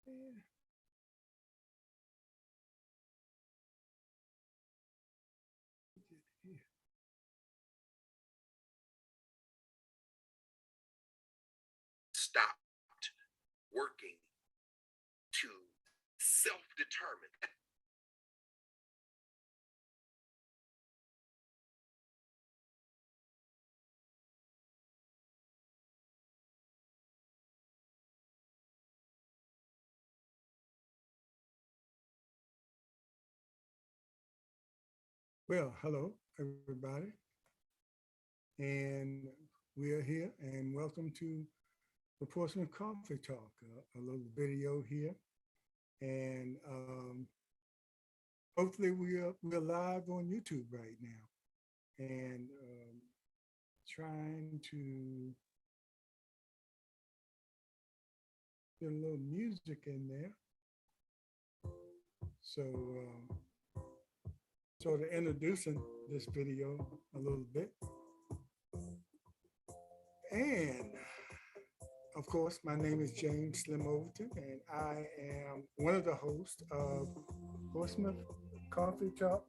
Yeah. Stopped working to self-determine. Well, hello, everybody. And we are here and welcome to the Portsmouth Coffee Talk, a little video here. And hopefully we're live on YouTube right now and trying to get a little music in there. So, sort of introducing this video a little bit. And of course, my name is James Slim Overton, and I am one of the hosts of Portsmouth Coffee Talk.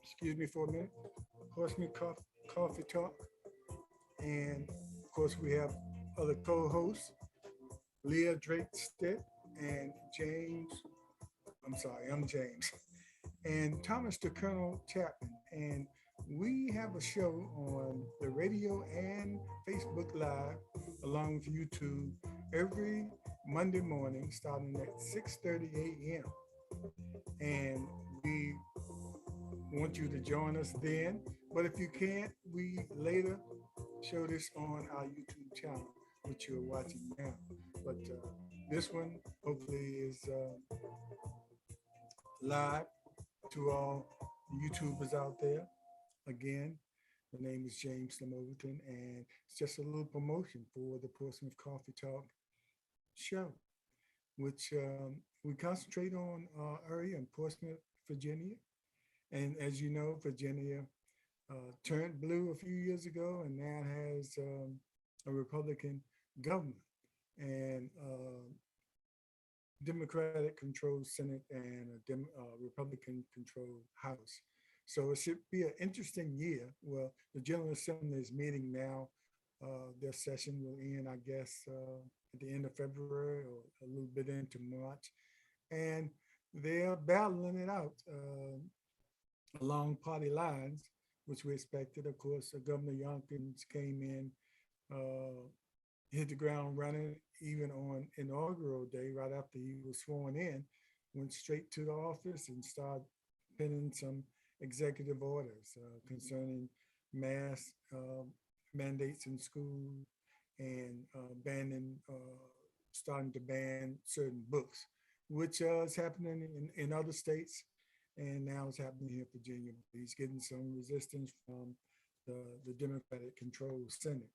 Excuse me for a minute. Portsmouth Coffee Talk. And of course, we have other co-hosts, Leah Drake Stitt and James. I'm James. And Thomas the Colonel Chapman. And we have a show on the radio and Facebook Live, along with YouTube, every Monday morning, starting at 6:30 a.m. And we want you to join us then. But if you can't, we later show this on our YouTube channel, which you're watching now. But this one hopefully is live to all YouTubers out there. Again, the name is James Slim Overton, and it's just a little promotion for the Portsmouth Coffee Talk show, which we concentrate on our area in Portsmouth, Virginia. And as you know, Virginia turned blue a few years ago and now has a Republican government and Democratic controlled Senate and a Republican controlled House. So it should be an interesting year. Well, the General Assembly is meeting now. Their session will end, I guess, at the end of February or a little bit into March. And they're battling it out along party lines, which we expected. Of course, Governor Youngkins came in, hit the ground running, even on inaugural day, right after he was sworn in, went straight to the office and started penning some executive orders concerning mask mandates in school and starting to ban certain books, which is happening in other states. And now it's happening here in Virginia. He's getting some resistance from the Democratic controlled Senate.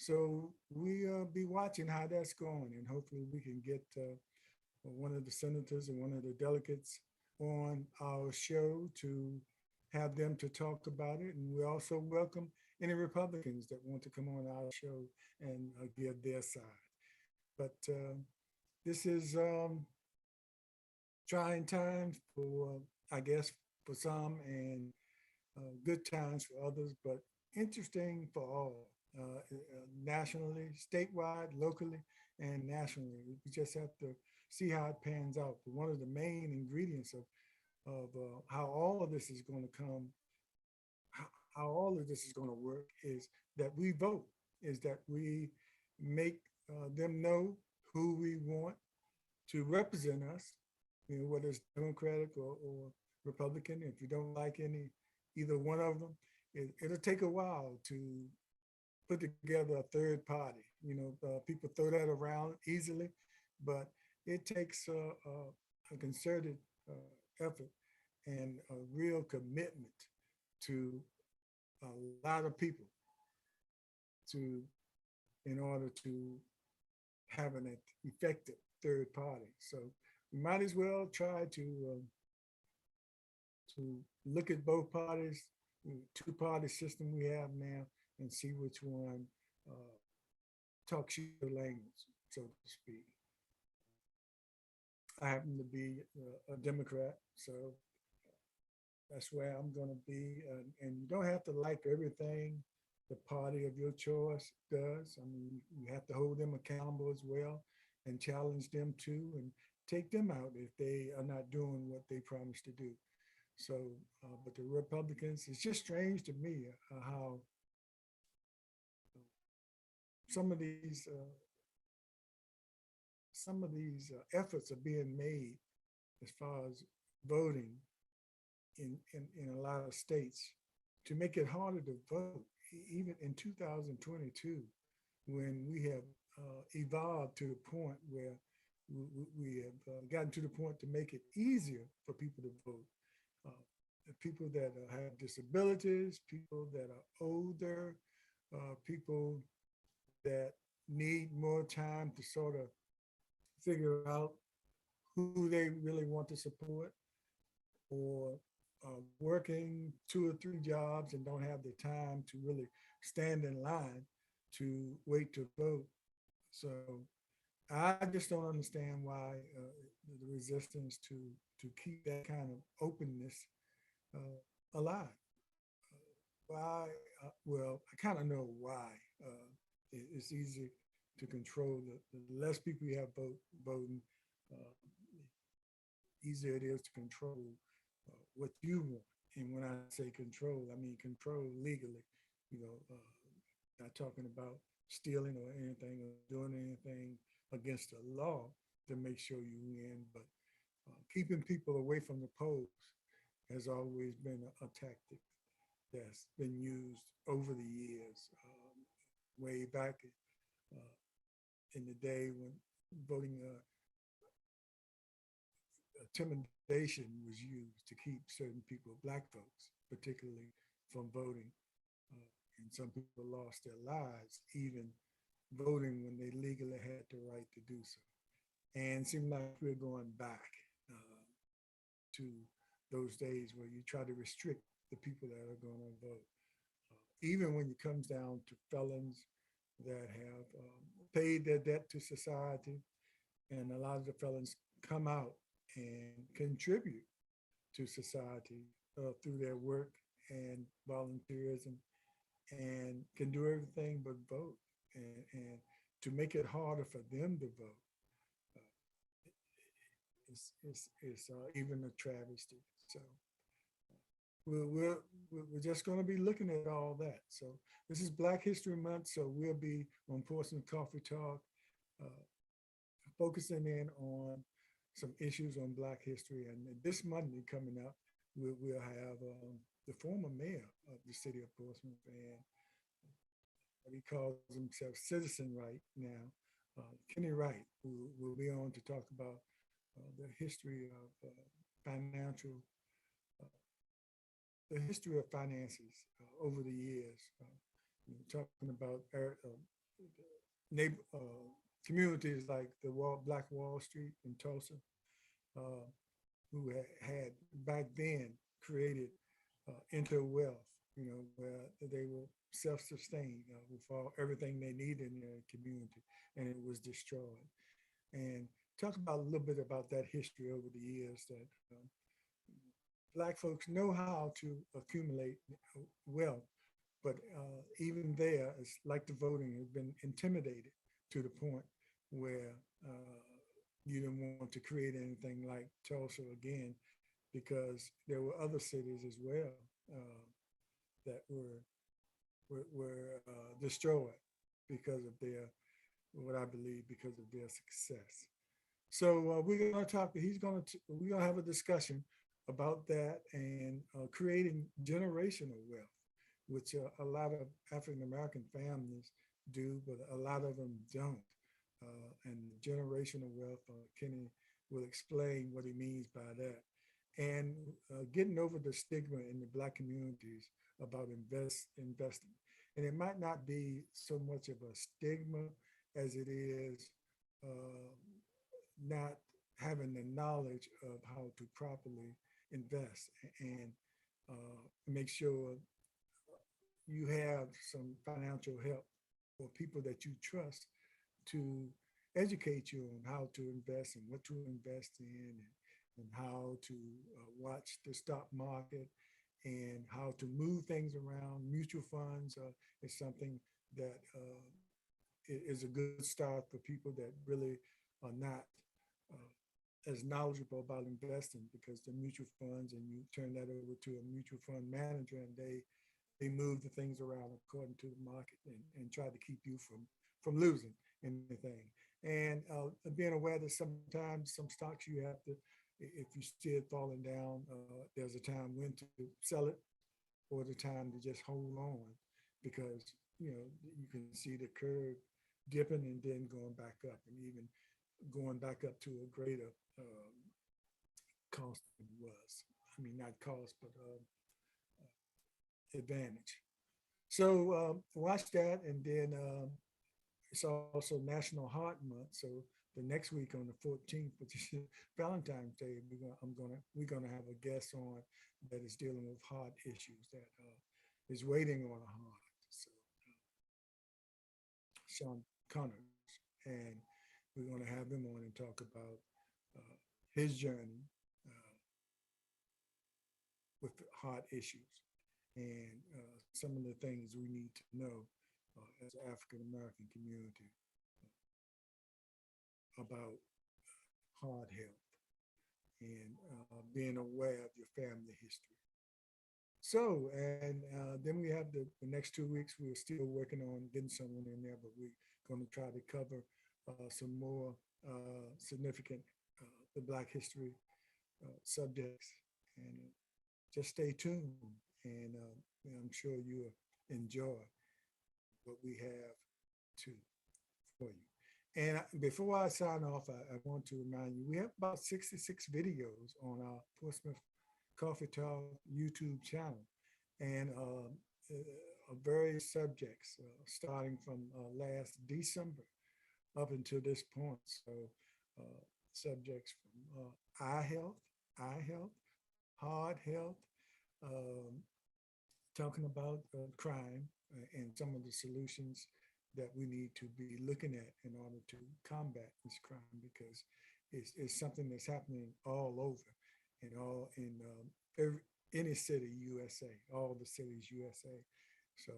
So we'll be watching how that's going, and hopefully we can get one of the senators or one of the delegates on our show to have them to talk about it. And we also welcome any Republicans that want to come on our show and give their side. But this is trying times for, I guess, for some, and good times for others, but interesting for all, nationally, statewide, locally, and nationally. We just have to see how it pans out. But one of the main ingredients of how all of this is going to come, how all of this is going to work is that we vote, is that we make them know who we want to represent us, whether it's Democratic or Republican. If you don't like either one of them, it'll take a while to put together a third party. People throw that around easily, but it takes a concerted effort and a real commitment to a lot of people to in order to have an effective third party. So we might as well try to look at both parties, the two-party system we have now, and see which one talks your language, so to speak. I happen to be a Democrat, so that's where I'm going to be. And you don't have to like everything the party of your choice does. I mean, you have to hold them accountable as well and challenge them too and take them out if they are not doing what they promised to do. So, but the Republicans, it's just strange to me how some of these efforts are being made as far as voting in a lot of states to make it harder to vote, even in 2022, when we have evolved to the point where we have gotten to the point to make it easier for people to vote. People that have disabilities, people that are older, people that need more time to sort of figure out who they really want to support, or working 2 or 3 jobs and don't have the time to really stand in line to wait to vote. So I just don't understand why the resistance to keep that kind of openness alive. Why? Well, I kind of know why. It's easy to control. The less people you have voting, uh, easier it is to control what you want. And when I say control, I mean control legally. You know, not talking about stealing or anything or doing anything against the law to make sure you win, but keeping people away from the polls has always been a tactic that's been used over the years. Way back uh, in the day when voting intimidation was used to keep certain people, Black folks particularly, from voting. And some people lost their lives even voting when they legally had the right to do so. And it seems like we're going back to those days where you try to restrict the people that are going to vote. Even when it comes down to felons that have paid their debt to society, and a lot of the felons come out and contribute to society through their work and volunteerism, and can do everything but vote. And to make it harder for them to vote is even a travesty. So we're just going to be looking at all that. So this is Black History Month, so we'll be on Portsmouth Coffee Talk, uh, focusing in on some issues on Black history. And this Monday coming up, we'll have the former mayor of the city of Portsmouth, and what he calls himself Citizen Right now, Kenny Wright, who will be on to talk about the history of financial, uh, the history of finances over the years. Talking about neighbor, communities like the Black Wall Street in Tulsa, uh, who had back then created inter-wealth, where they were self-sustained with everything they needed in their community, and it was destroyed. And talk about a little bit about that history over the years, that Black folks know how to accumulate wealth, but even there, it's like the voting has been intimidated to the point where you didn't want to create anything like Tulsa again, because there were other cities as well that were destroyed because of their, what I believe, because of their success. So we're going to talk. We're going to have a discussion about that, and creating generational wealth, which a lot of African American families do, but a lot of them don't. And generational wealth, Kenny will explain what he means by that. And getting over the stigma in the Black communities about investing. And it might not be so much of a stigma as it is not having the knowledge of how to properly invest, and make sure you have some financial help or people that you trust to educate you on how to invest and what to invest in, and how to watch the stock market and how to move things around. Mutual funds is something that is a good start for people that really are not as knowledgeable about investing, because the mutual funds, and you turn that over to a mutual fund manager, and they move the things around according to the market, and try to keep you from losing anything. And being aware that sometimes some stocks you have to, if you see it falling down, there's a time when to sell it, or the time to just hold on, because you can see the curve dipping and then going back up, and even going back up to a greater cost than it was. I mean, not cost, but advantage. So watch that, and then it's also National Heart Month. So the next week on the 14th, which is Valentine's Day, we're gonna have a guest on that is dealing with heart issues, that is waiting on a heart. So Sean Connors, and we're gonna have him on and talk about his journey with heart issues, and some of the things we need to know as an African American community about heart health, and being aware of your family history. So, and then we have the next 2 weeks, we're still working on getting someone in there, but we're going to try to cover some more significant the Black history subjects, and just stay tuned, and I'm sure you'll enjoy what we have to for you. And before I sign off, I want to remind you, we have about 66 videos on our Portsmouth Coffee Talk YouTube channel, and various subjects, starting from last December up until this point. So subjects from eye health, heart health, talking about crime and some of the solutions that we need to be looking at in order to combat this crime, because it's something that's happening all over, and all in any city USA, all the cities USA. So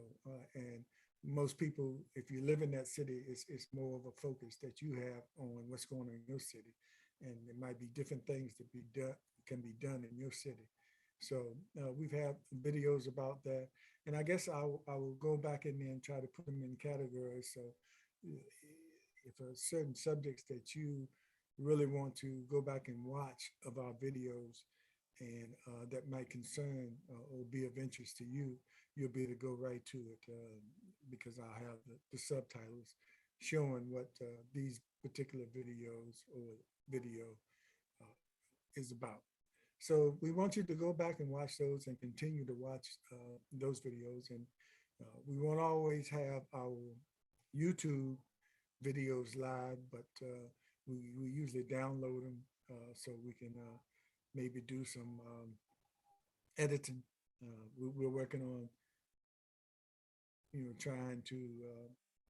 and most people, if you live in that city, it's more of a focus that you have on what's going on in your city, and there might be different things that can be done in your city. So we've had videos about that, and I guess I will go back in there and try to put them in categories. So if a certain subjects that you really want to go back and watch of our videos, and that might concern or be of interest to you, you'll be able to go right to it, because I have the subtitles showing what these particular videos or video is about. So we want you to go back and watch those, and continue to watch those videos. And we won't always have our YouTube videos live, but we usually download them so we can maybe do some editing. We're working on, trying to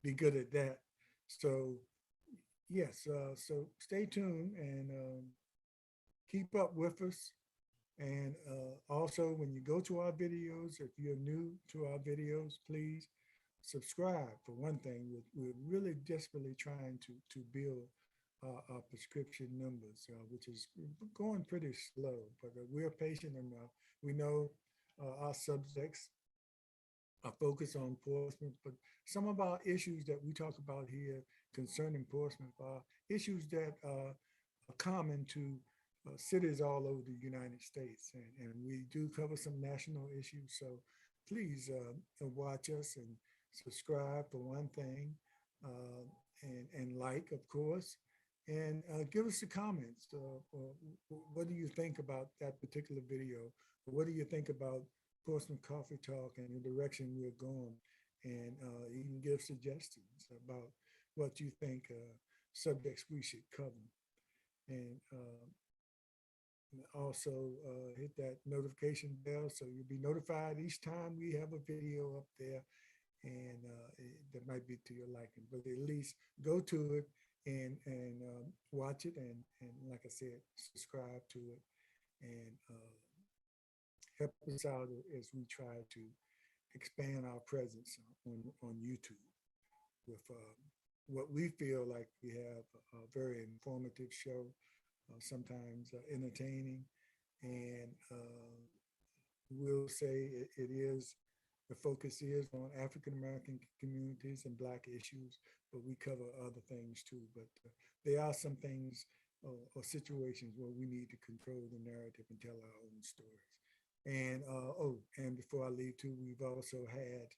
be good at that. So yes, so stay tuned, and keep up with us. And also, when you go to our videos, if you're new to our videos, please subscribe. For one thing, we're really desperately trying to build our prescription numbers, which is going pretty slow, but we're patient enough. We know our subjects are focused on Portsmouth, but some of our issues that we talk about here concerning Portsmouth are issues that are common to cities all over the United States, and we do cover some national issues. So please watch us and subscribe, for one thing, and like, of course, and give us the comments. What do you think about that particular video? What do you think about Portsmouth Coffee Talk and the direction we're going? And you can give suggestions about what you think subjects we should cover. And also hit that notification bell so you'll be notified each time we have a video up there, and that might be to your liking, but at least go to it and watch it and like I said, subscribe to it and help us out as we try to expand our presence on YouTube with what we feel like we have a very informative show, sometimes entertaining, and we'll say it is, the focus is on African American communities and Black issues, but we cover other things too. But there are some things or situations where we need to control the narrative and tell our own stories. And and before I leave too, we've also had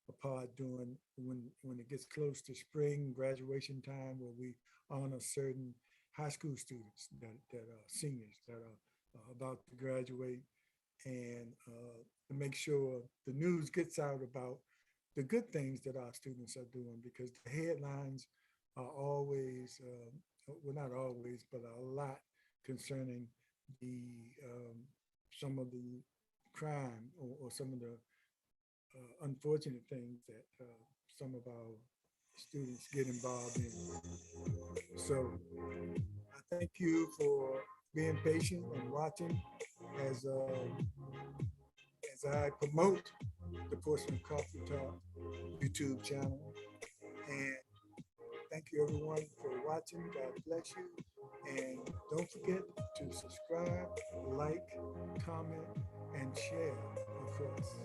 a pod doing when it gets close to spring graduation time, where we honor certain high school students that are seniors that are about to graduate, and to make sure the news gets out about the good things that our students are doing, because the headlines are always, well, not always, but a lot concerning the some of the crime or some of the unfortunate things that some of our students get involved in. So I thank you for being patient and watching as I promote the Portsmouth Coffee Talk YouTube channel. And thank you everyone for watching. God bless you. And don't forget to subscribe, like, comment, and share, of course.